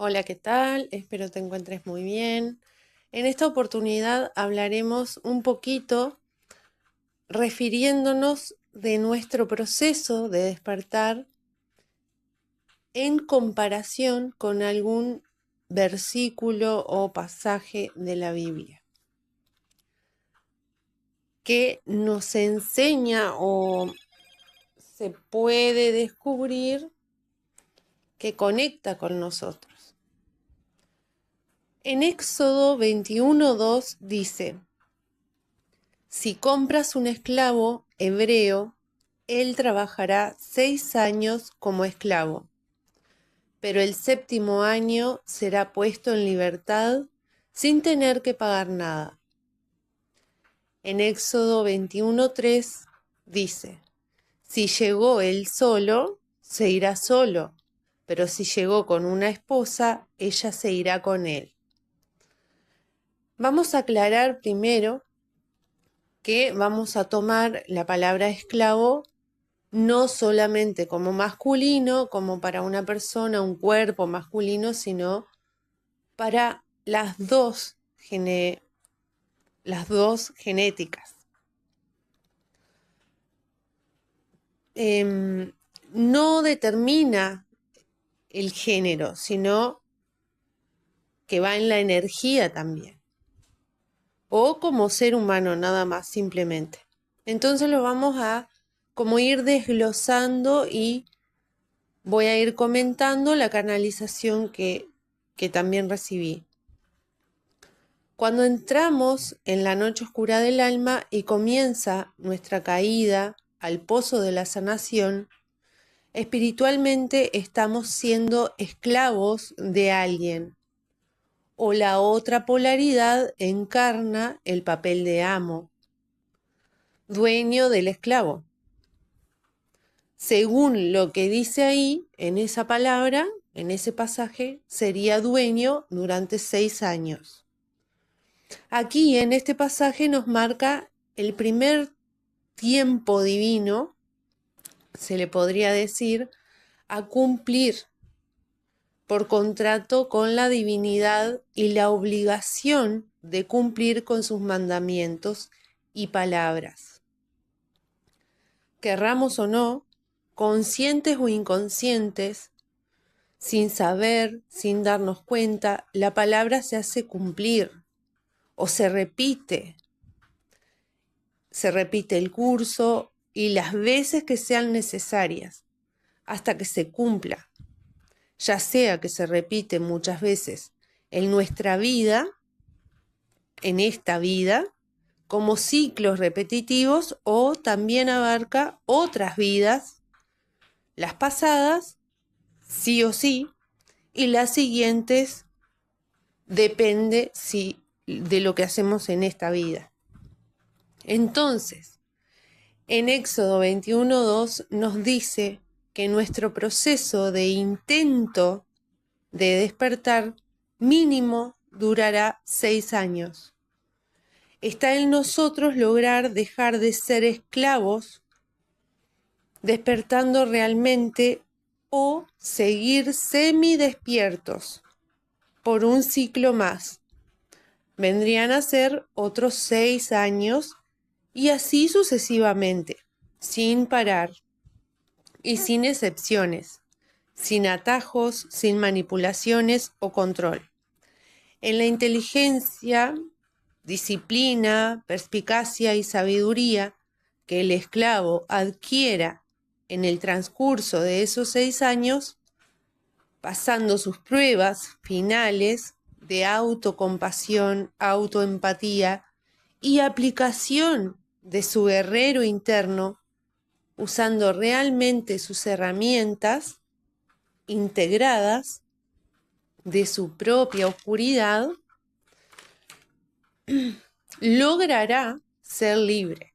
Hola, ¿qué tal? Espero te encuentres muy bien. En esta oportunidad hablaremos un poquito refiriéndonos de nuestro proceso de despertar en comparación con algún versículo o pasaje de la Biblia que nos enseña o se puede descubrir que conecta con nosotros. En Éxodo 21:2 dice: si compras un esclavo hebreo, él trabajará 6 años como esclavo, pero el 7º año será puesto en libertad sin tener que pagar nada. En Éxodo 21:3 dice: si llegó él solo, se irá solo, pero si llegó con una esposa, ella se irá con él. Vamos a aclarar primero que vamos a tomar la palabra esclavo no solamente como masculino, como para una persona, un cuerpo masculino, sino para las dos genéticas. No determina el género, sino que va en la energía también. O como ser humano nada más, simplemente. Entonces lo vamos a como ir desglosando y voy a ir comentando la canalización que también recibí. Cuando entramos en la noche oscura del alma y comienza nuestra caída al pozo de la sanación, espiritualmente estamos siendo esclavos de alguien, o la otra polaridad encarna el papel de amo, dueño del esclavo. Según lo que dice ahí, en esa palabra, en ese pasaje, sería dueño durante 6 años. Aquí en este pasaje nos marca el primer tiempo divino, se le podría decir, a cumplir por contrato con la divinidad y la obligación de cumplir con sus mandamientos y palabras. Querramos o no, conscientes o inconscientes, sin saber, sin darnos cuenta, la palabra se hace cumplir o se repite el curso y las veces que sean necesarias hasta que se cumpla, ya sea que se repite muchas veces en nuestra vida, en esta vida, como ciclos repetitivos, o también abarca otras vidas, las pasadas, sí o sí, y las siguientes depende de lo que hacemos en esta vida. Entonces, en Éxodo 21:2 nos dice que nuestro proceso de intento de despertar mínimo durará 6 años. Está en nosotros lograr dejar de ser esclavos, despertando realmente, o seguir semidespiertos por un ciclo más. Vendrían a ser otros 6 años y así sucesivamente, sin parar y sin excepciones, sin atajos, sin manipulaciones o control. En la inteligencia, disciplina, perspicacia y sabiduría que el esclavo adquiera en el transcurso de esos 6 años, pasando sus pruebas finales de autocompasión, autoempatía y aplicación de su guerrero interno, usando realmente sus herramientas integradas de su propia oscuridad, logrará ser libre.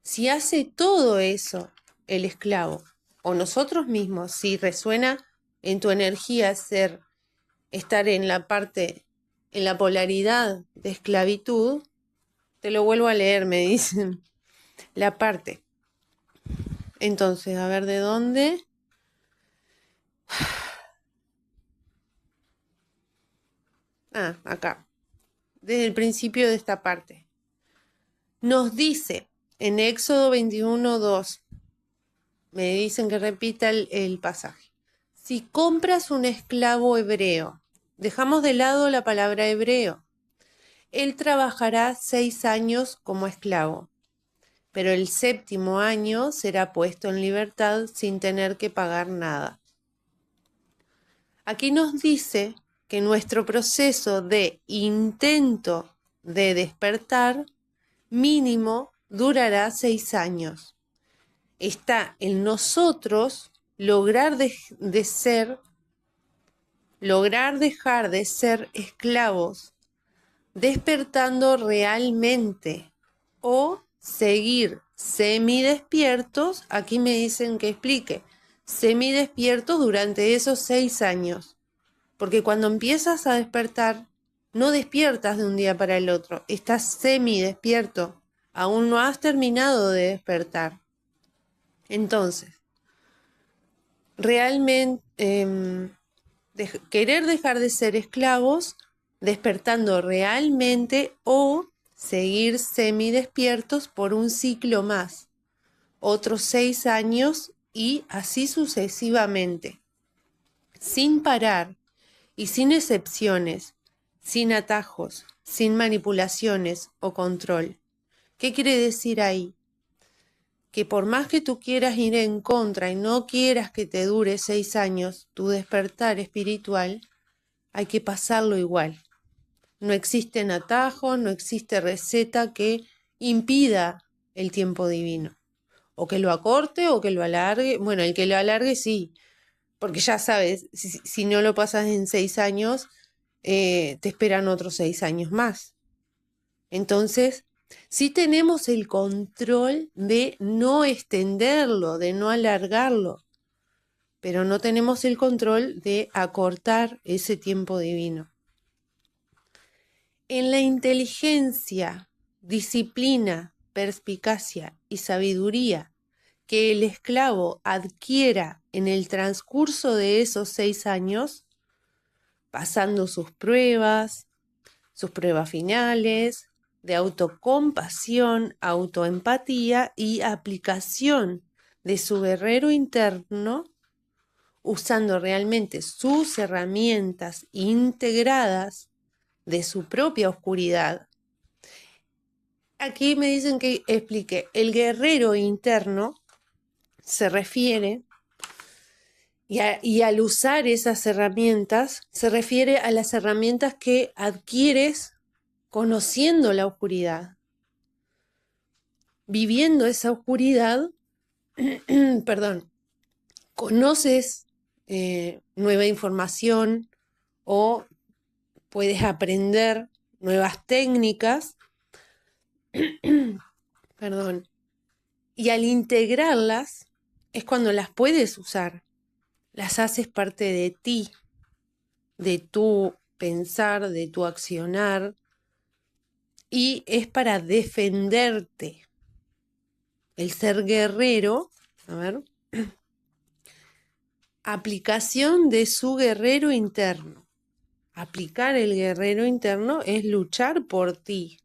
Si hace todo eso el esclavo o nosotros mismos, si resuena en tu energía estar en la polaridad de esclavitud, te lo vuelvo a leer, me dicen, la parte. Entonces, a ver de dónde. Acá, desde el principio de esta parte. Nos dice en Éxodo 21:2, me dicen que repita el pasaje. Si compras un esclavo hebreo, dejamos de lado la palabra hebreo, él trabajará 6 años como esclavo, pero el 7º año será puesto en libertad sin tener que pagar nada. Aquí nos dice que nuestro proceso de intento de despertar mínimo durará 6 años. Está en nosotros lograr dejar de ser esclavos, despertando realmente, o seguir semidespiertos. Aquí me dicen que explique, semidespiertos durante esos 6 años. Porque cuando empiezas a despertar, no despiertas de un día para el otro, estás semidespierto, aún no has terminado de despertar. Entonces, realmente querer dejar de ser esclavos, despertando realmente, o seguir semidespiertos por un ciclo más, otros 6 años y así sucesivamente, sin parar y sin excepciones, sin atajos, sin manipulaciones o control. ¿Qué quiere decir ahí? Que por más que tú quieras ir en contra y no quieras que te dure 6 años tu despertar espiritual, hay que pasarlo igual. No existen atajos, no existe receta que impida el tiempo divino. O que lo acorte o que lo alargue. Bueno, el que lo alargue sí, porque ya sabes, si no lo pasas en 6 años, te esperan otros 6 años más. Entonces, sí tenemos el control de no extenderlo, de no alargarlo, pero no tenemos el control de acortar ese tiempo divino. En la inteligencia, disciplina, perspicacia y sabiduría que el esclavo adquiera en el transcurso de esos 6 años, pasando sus pruebas finales, de autocompasión, autoempatía y aplicación de su guerrero interno, usando realmente sus herramientas integradas de su propia oscuridad. Aquí me dicen que explique, el guerrero interno se refiere, y al usar esas herramientas, se refiere a las herramientas que adquieres conociendo la oscuridad, viviendo esa oscuridad, perdón, conoces nueva información o puedes aprender nuevas técnicas, perdón, y al integrarlas es cuando las puedes usar, las haces parte de ti, de tu pensar, de tu accionar, y es para defenderte. El ser guerrero, a ver, aplicación de su guerrero interno. Aplicar el guerrero interno es luchar por ti,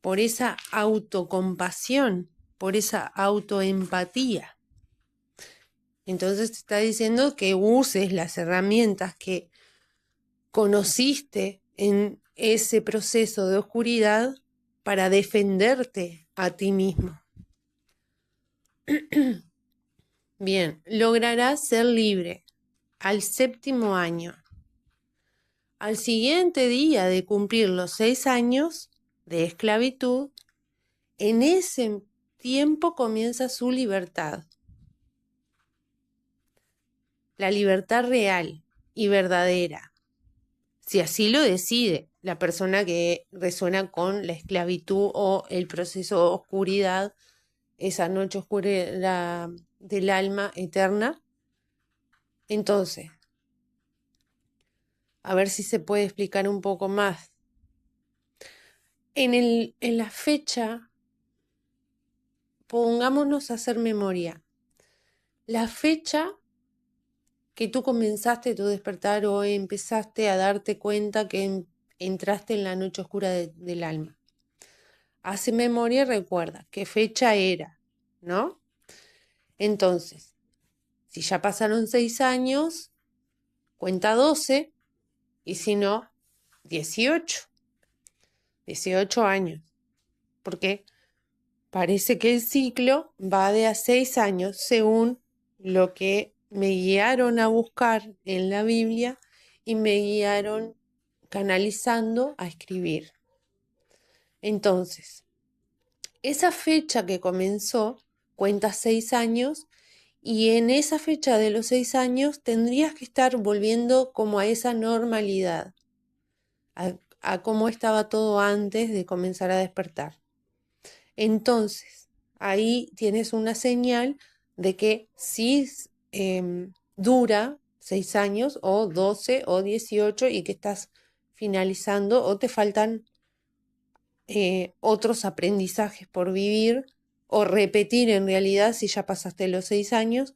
por esa autocompasión, por esa autoempatía. Entonces te está diciendo que uses las herramientas que conociste en ese proceso de oscuridad para defenderte a ti mismo. Bien, lograrás ser libre al 7º año. Al siguiente día de cumplir los 6 años de esclavitud, en ese tiempo comienza su libertad. La libertad real y verdadera, si así lo decide la persona que resuena con la esclavitud o el proceso de oscuridad, esa noche oscura del alma eterna. Entonces, a ver si se puede explicar un poco más. En la fecha, pongámonos a hacer memoria. La fecha que tú comenzaste tu despertar o empezaste a darte cuenta que entraste en la noche oscura del alma. Hace memoria y recuerda qué fecha era, ¿no? Entonces, si ya pasaron 6 años, cuenta 12, y si no, 18. 18 años. Porque parece que el ciclo va de a 6 años según lo que me guiaron a buscar en la Biblia y me guiaron canalizando a escribir. Entonces, esa fecha que comenzó cuenta 6 años y en esa fecha de los 6 años tendrías que estar volviendo como a esa normalidad, a cómo estaba todo antes de comenzar a despertar. Entonces, ahí tienes una señal de que sí dura 6 años o 12 o 18 y que estás finalizando o te faltan otros aprendizajes por vivir o repetir en realidad si ya pasaste los 6 años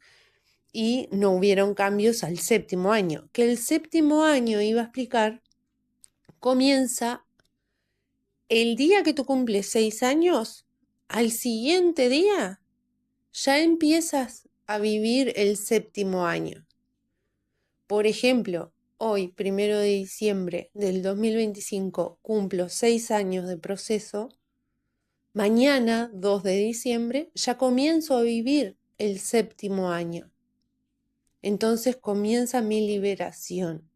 y no hubieron cambios al 7.º año. Que el 7.º año, iba a explicar, comienza el día que tú cumples 6 años, al siguiente día ya empiezas a vivir el 7.º año. Por ejemplo, hoy, 1 de diciembre del 2025, cumplo 6 años de proceso. Mañana, 2 de diciembre, ya comienzo a vivir el 7.º año. Entonces comienza mi liberación.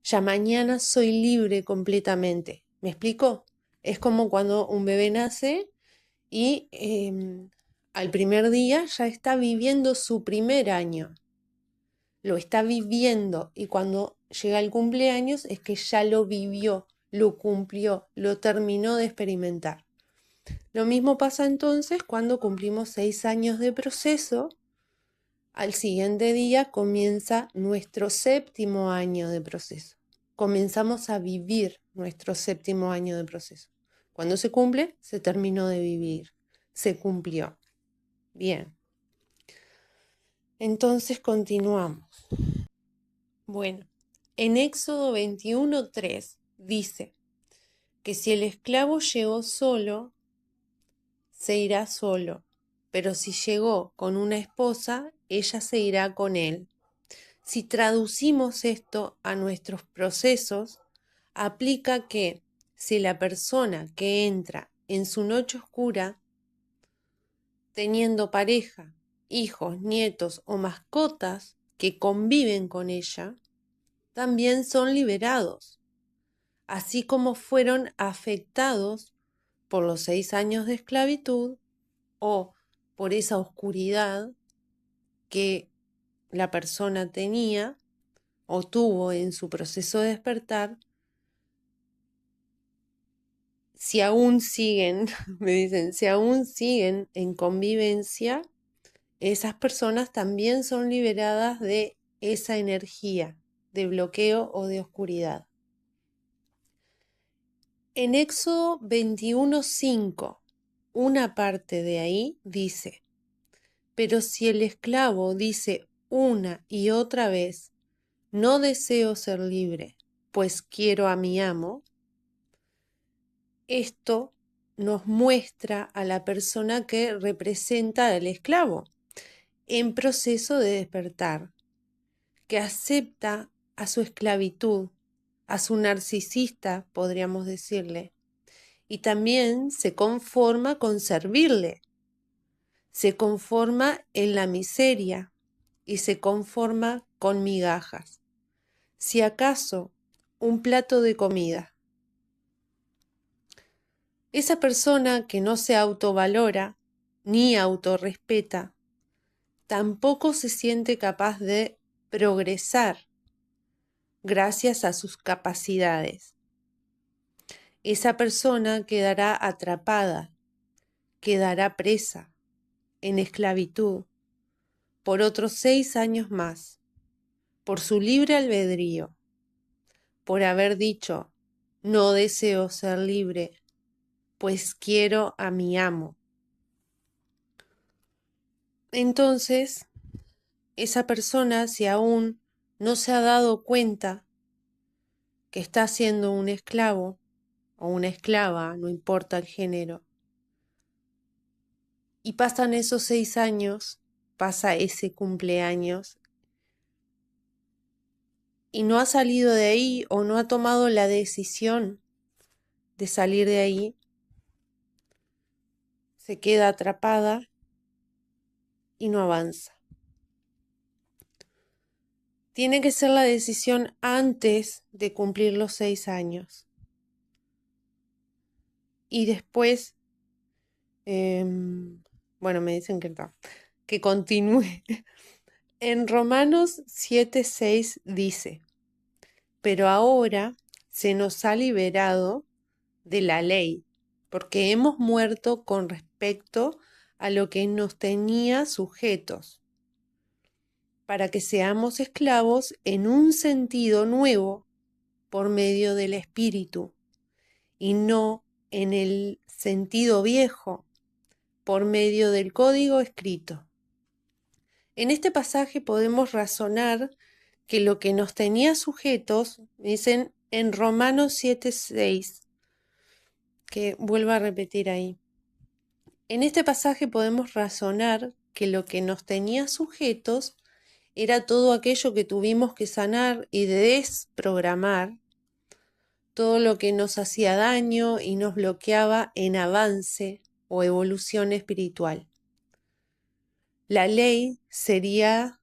Ya mañana soy libre completamente. ¿Me explico? Es como cuando un bebé nace y al primer día ya está viviendo su primer año. Lo está viviendo y cuando llega el cumpleaños es que ya lo vivió, lo cumplió, lo terminó de experimentar. Lo mismo pasa entonces cuando cumplimos 6 años de proceso. Al siguiente día comienza nuestro 7.º año de proceso. Comenzamos a vivir nuestro 7.º año de proceso. Cuando se cumple, se terminó de vivir, se cumplió. Bien. Entonces continuamos. Bueno, en Éxodo 21:3 dice que si el esclavo llegó solo, se irá solo, pero si llegó con una esposa, ella se irá con él. Si traducimos esto a nuestros procesos, aplica que si la persona que entra en su noche oscura, teniendo pareja, hijos, nietos o mascotas que conviven con ella, también son liberados, así como fueron afectados por los 6 años de esclavitud o por esa oscuridad que la persona tenía o tuvo en su proceso de despertar. Si aún siguen, me dicen, si aún siguen en convivencia, esas personas también son liberadas de esa energía de bloqueo o de oscuridad. En Éxodo 21:5, una parte de ahí dice: pero si el esclavo dice una y otra vez, no deseo ser libre, pues quiero a mi amo, esto nos muestra a la persona que representa al esclavo en proceso de despertar, que acepta a su esclavitud, a su narcisista, podríamos decirle, y también se conforma con servirle, se conforma en la miseria y se conforma con migajas. Si acaso un plato de comida. Esa persona que no se autovalora ni autorrespeta, tampoco se siente capaz de progresar gracias a sus capacidades. Esa persona quedará atrapada, quedará presa, en esclavitud, por otros 6 años más, por su libre albedrío, por haber dicho, no deseo ser libre, pues quiero a mi amo. Entonces, esa persona, si aún no se ha dado cuenta que está siendo un esclavo o una esclava, no importa el género, y pasan esos 6 años, pasa ese cumpleaños, y no ha salido de ahí o no ha tomado la decisión de salir de ahí, se queda atrapada y no avanza. Tiene que ser la decisión antes de cumplir los 6 años. Y después, bueno, me dicen que no, que continúe. En Romanos 7:6 dice, pero ahora se nos ha liberado de la ley, porque hemos muerto con respecto a lo que nos tenía sujetos, para que seamos esclavos en un sentido nuevo por medio del Espíritu, y no en el sentido viejo por medio del código escrito. En este pasaje podemos razonar que lo que nos tenía sujetos, dicen en Romanos 7:6, que vuelvo a repetir ahí. En este pasaje podemos razonar que lo que nos tenía sujetos era todo aquello que tuvimos que sanar y desprogramar, todo lo que nos hacía daño y nos bloqueaba en avance o evolución espiritual. La ley sería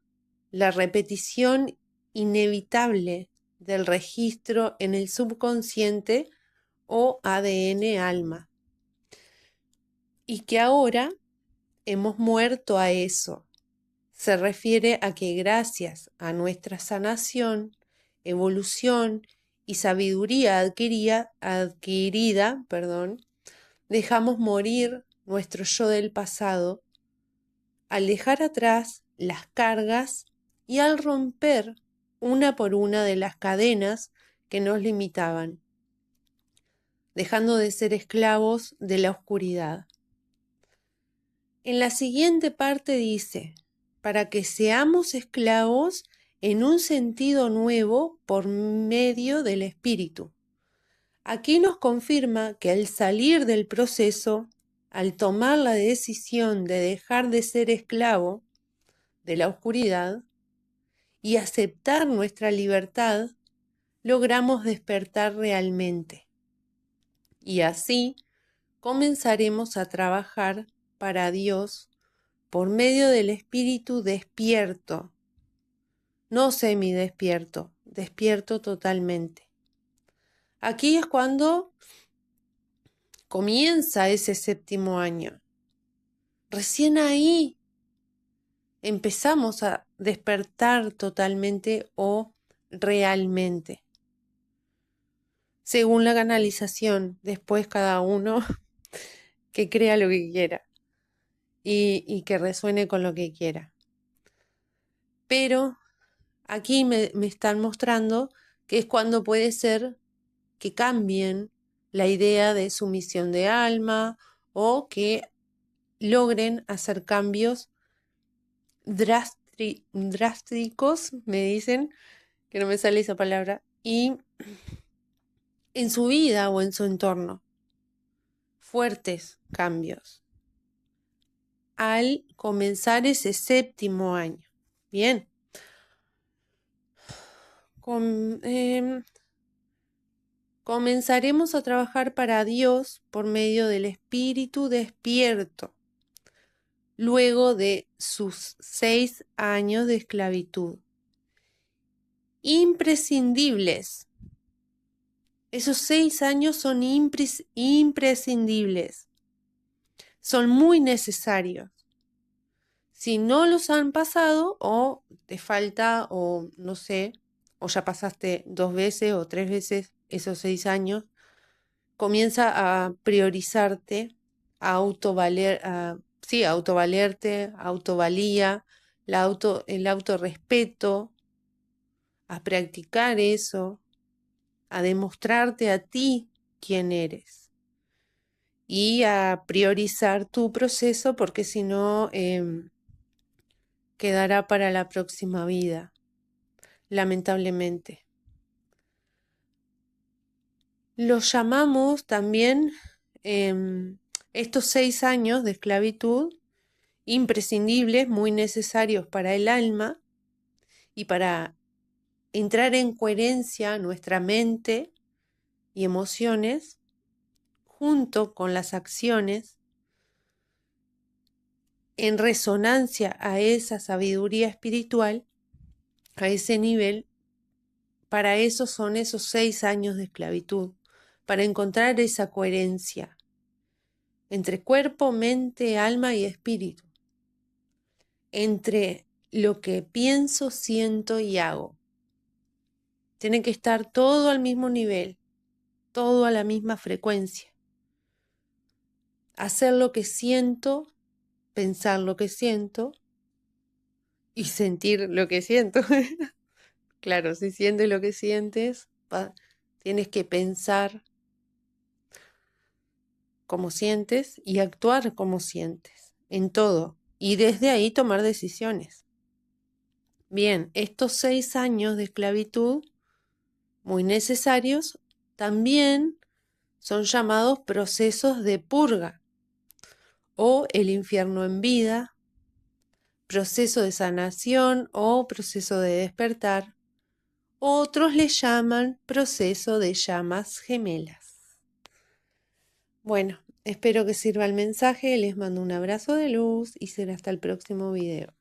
la repetición inevitable del registro en el subconsciente o ADN alma. Y que ahora hemos muerto a eso. Se refiere a que gracias a nuestra sanación, evolución y sabiduría adquirida, dejamos morir nuestro yo del pasado al dejar atrás las cargas y al romper una por una de las cadenas que nos limitaban, dejando de ser esclavos de la oscuridad. En la siguiente parte dice, para que seamos esclavos en un sentido nuevo por medio del Espíritu. Aquí nos confirma que al salir del proceso, al tomar la decisión de dejar de ser esclavo de la oscuridad y aceptar nuestra libertad, logramos despertar realmente. Y así comenzaremos a trabajar para Dios por medio del espíritu despierto, no semidespierto, despierto totalmente. Aquí es cuando comienza ese 7º año. Recién ahí empezamos a despertar totalmente o realmente. Según la canalización, después cada uno que crea lo que quiera y que resuene con lo que quiera. Pero aquí me están mostrando que es cuando puede ser que cambien la idea de su misión de alma o que logren hacer cambios drásticos, me dicen, que no me sale esa palabra, y en su vida o en su entorno. Fuertes cambios al comenzar ese 7º año. Bien. Comenzaremos a trabajar para Dios por medio del espíritu despierto, luego de sus 6 años de esclavitud. Imprescindibles. Esos 6 años son imprescindibles. Son muy necesarios. Si no los han pasado o te falta o no sé, o ya pasaste 2 veces o 3 veces esos 6 años, comienza a priorizarte, a autovalerte, autovalía, el autorrespeto, a practicar eso, a demostrarte a ti quién eres y a priorizar tu proceso porque si no quedará para la próxima vida, lamentablemente. Los llamamos también estos 6 años de esclavitud imprescindibles, muy necesarios para el alma y para entrar en coherencia nuestra mente y emociones junto con las acciones en resonancia a esa sabiduría espiritual, a ese nivel. Para eso son esos 6 años de esclavitud, para encontrar esa coherencia entre cuerpo, mente, alma y espíritu, entre lo que pienso, siento y hago. Tiene que estar todo al mismo nivel, todo a la misma frecuencia. Hacer lo que siento, pensar lo que siento y sentir lo que siento. Claro, si sientes lo que sientes, tienes que pensar como sientes y actuar como sientes, en todo. Y desde ahí tomar decisiones. Bien, estos 6 años de esclavitud, muy necesarios, también son llamados procesos de purga o el infierno en vida, proceso de sanación o proceso de despertar. Otros le llaman proceso de llamas gemelas. Bueno, espero que sirva el mensaje, les mando un abrazo de luz y será hasta el próximo video.